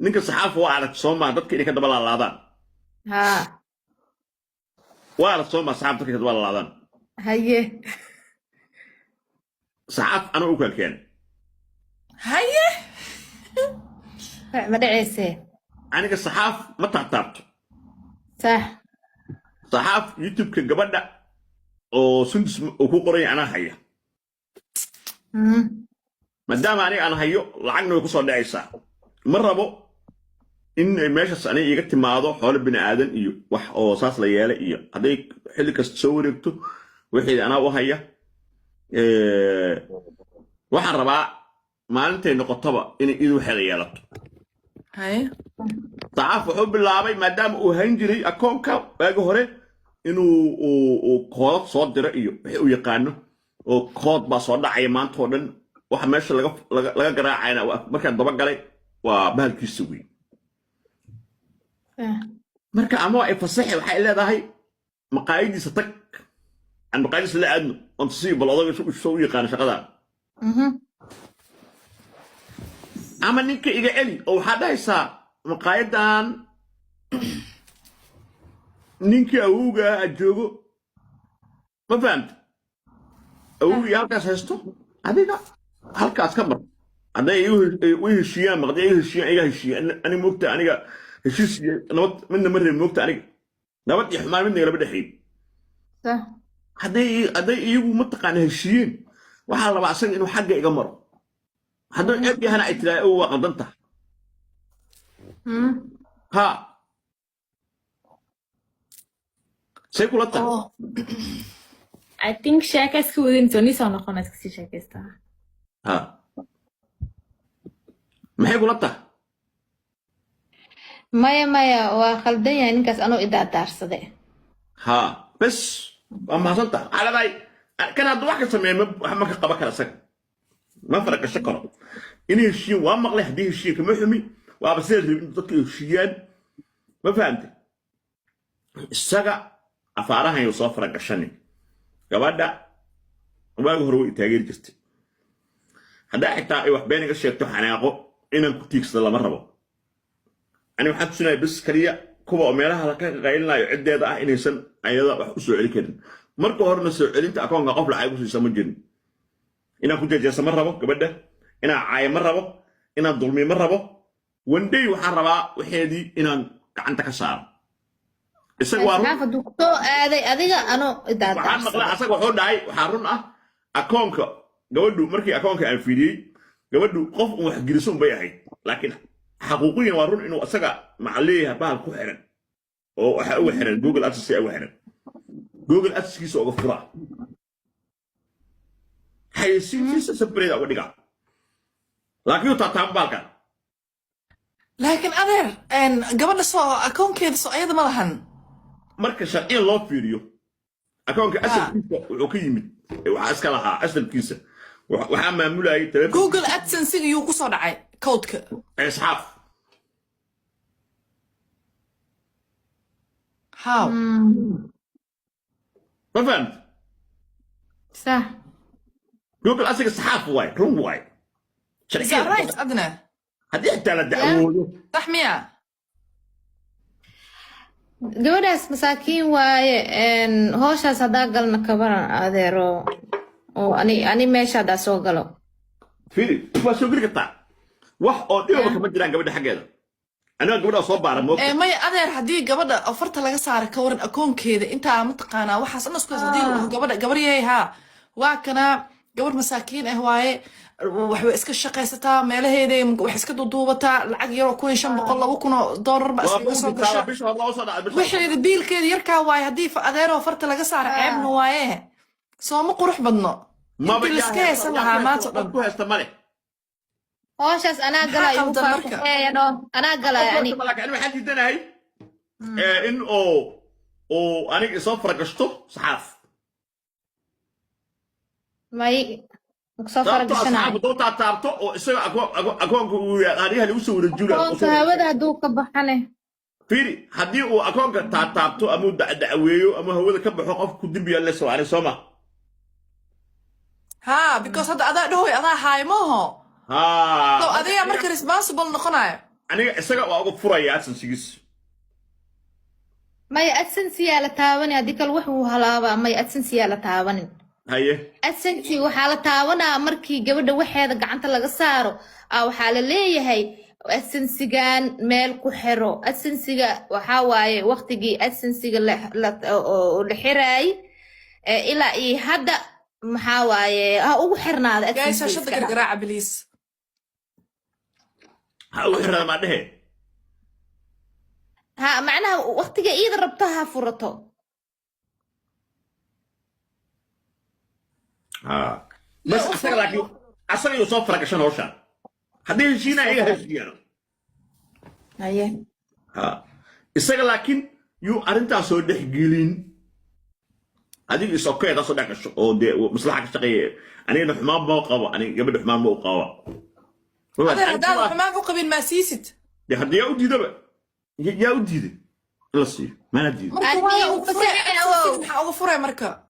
ninka saxaaf waa arag Soomaa dadka inay ka daba laalaadaan ها waa arag Soomaa saxaaf dadka ka daba laalaadaan هيه saxaaf ana u kala keen haye ما دعيسه aniga saxaaf ma taabtaabto صح saxaaf youtube-ka gabadha oo sundus uu ku qoray anaa haya maadaama aniga aan hayo lacagna way ku soo dhacaysaa ma rabo in meeshaas aniga iga timaado xoolo bini aadan iyo wax oo saas la yeelay iyo hadday xilli kasta soo wareegto wixii anaa u haya waxaan rabaa maalintay noqotaba inay idu waxeeda yeelato haye saxaaf wuxuu bilaabay maadaama uu hayn jiray akoonka waagi hore inuu koodad soo diro iyo wixii uu yaqaano oo kood baa soo dhacaya maanta oo dhan waxa meesha laga garaacayna markaa dabagalay waa bahalkiisa weyn marka ama ay fasaxi waxay leedahay maqaayadiisa tag aan maqaayadiisa la aadno on si bal odaga soo u yaqaan shaqada ama ninka iga celi oo waxaa dhahaysaa maqaayadan ninkii awowga aad joogo ma fahamta awowgii halkaas haysto adiga halkaas ka mar hadday igu heshiiyaan maqday iga heshiiyaan iga heshiiyaan aniga moogta aniga heshiis nabad midna ma reebin moogta aniga nabad iyo xumaan midna lama dhexayn صح hadday iyagu mataqaana heshiiyeen waxaa rabaa asaga inuu xagga iga maro hadduu ceeb yahana ay tiraa oo waa qaldan tahay ha say kula tahay oh I think sheekayska wadin toni soo noqonaysa si sheekaysta ha maxay kula tahay maya waa khaldan yahay ninkaas anoo idaadaarsade ha bes waa mahadsan tahay caladay kan hadduu wax ka sameeya wax ma ka qaba kara isaga ma faragasho karo inay heshiiyeen waa maqlay haddii heshiiyeen kama xumi waaba sida rabin dadka heshiiyaan ma fahamtay isaga afaarahan yuu soo faragashani gabadha waagi hore way taageeri jirtay haddaa xitaa ay wax been iga sheegto xanaaqo inaan ku tiigsado lama rabo ani waxaan tusinaya bes kaliya kuwa oo meelaha ka qaylinayo ciddeeda ah inaysan ayada wax u soo celi karin marka horena soo celinta akoonka qof lacag u siisa ma jirin inaan ku jejeesa ma rabo gabadha inaan caayo ma rabo inaan dulmi ma rabo wandey waxaan rabaa waxeedii inaan gacanta ka saaro isaga waa run hadduu ku soo aaday adiga anoo waxaan idaadaarsade maqlay asaga wuxuu dhahay waxaa run ah akoonka gabadhu markii akoonka aan fiiriyey gabadhu qof un wax geliso un bay ahayd laakiin xaquuqiyan waa run inuu asaga maca leeyahay bahal ku xiran oo waxa uga xiran google adsense uga xiran google adsense uga furaa xayeysiintiisa sabreeda uga dhigaa laakiin uu taataan baalkan laakiin adeer gabadha soo akoonkeeda soo ayada ma lahan marka sharciyan loo fiiriyo akoonka asalkiisa wuxuu ka yimid waxaa iska lahaa asalkiisa waxaa maamulayay telefoon google adsense yuu ku soo dhacay codeka asxaaf how ma fahamta صح google asiga saxaaf waay run waay is that right adna haddii xitaa la dacwoodo sax miya gabadhaas masaakiin waaye howshaas haddaa galna kabaran adeero oo ani meesha haddaa soo galo fiiri waa soo geli kartaa wax oo dhibaba kama jiraan gabadha xaggeeda aniga gabadha soo baara moogta maya adeer haddii gabadha ofarta laga saara ka waran akoonkeeda intaa mataqaanaa waxaas dhan isku haysa haddii gabadha gabar yahay haa waa kana gabar masaakiin ah waaye waxbay iska shaqaysataa meelaheeda wax iska duuduubataa lacag yaroo $2,500 ba iskaga soo gasho bisha hore loo soo dhacay wixeeda biilkeeda yarkaa waaye haddii adeeroo farta laga saara ceebna waaye sooma qurux badno intii liska haysan lahaa maanta dhan ku haysta male howshaas anaa galaa igu qaldan marka? faafaxeeyano anaa galaa ani laakiin waxaan diidanahay in oo aniga isoo faragashto saxaaf may kusoo faragashanaayo hadduu taabto oo isaga akoonka uu ariyaha lagu soo wareejiyo akoonka hawada hadduu ka baxane fiiri haddii uu akoonka taabto ama uu dacweeyo ama hawada ka baxo qofku dembiga la soo aray sooma ها because هذا هاي موهو ها لو أذيع مركز responsible نقنع aniga isaga waa uga furaya adsensigiis maya adsensiyaa la taabanin haddii kale wuxuu halaabaa maya adsensiyaa la taabanin haye adsensi waxaa la taabanaa markii gabadha waxeeda gacanta laga saaro waxaa la leeyahay adsensigan meel ku xiro adsensiga waxaa waaye waqtigii adsensiga la xiraayay ilaa iyo hadda maxaa waaye ha ugu xirnaada guys shada gargaraaca please ha ugu xirnaada ma dhehe ha macnaha waqtiga iida rabto ha furato بس أصلا لكن أصلا يوصف فرق عشان هوشان هذه الشيء أيه هالشيء أيه أصلا لكن يو أنت أصلا جيلين هذه السكية ده صدق أو دي مصلحة الشقية أنا الحمام موقع أنا قبل الحمام موقع هذا الحمام فوق بين ماسيست ده هذا يودي ده يودي ده لا سي ما ندي أنا أوفر يا مركا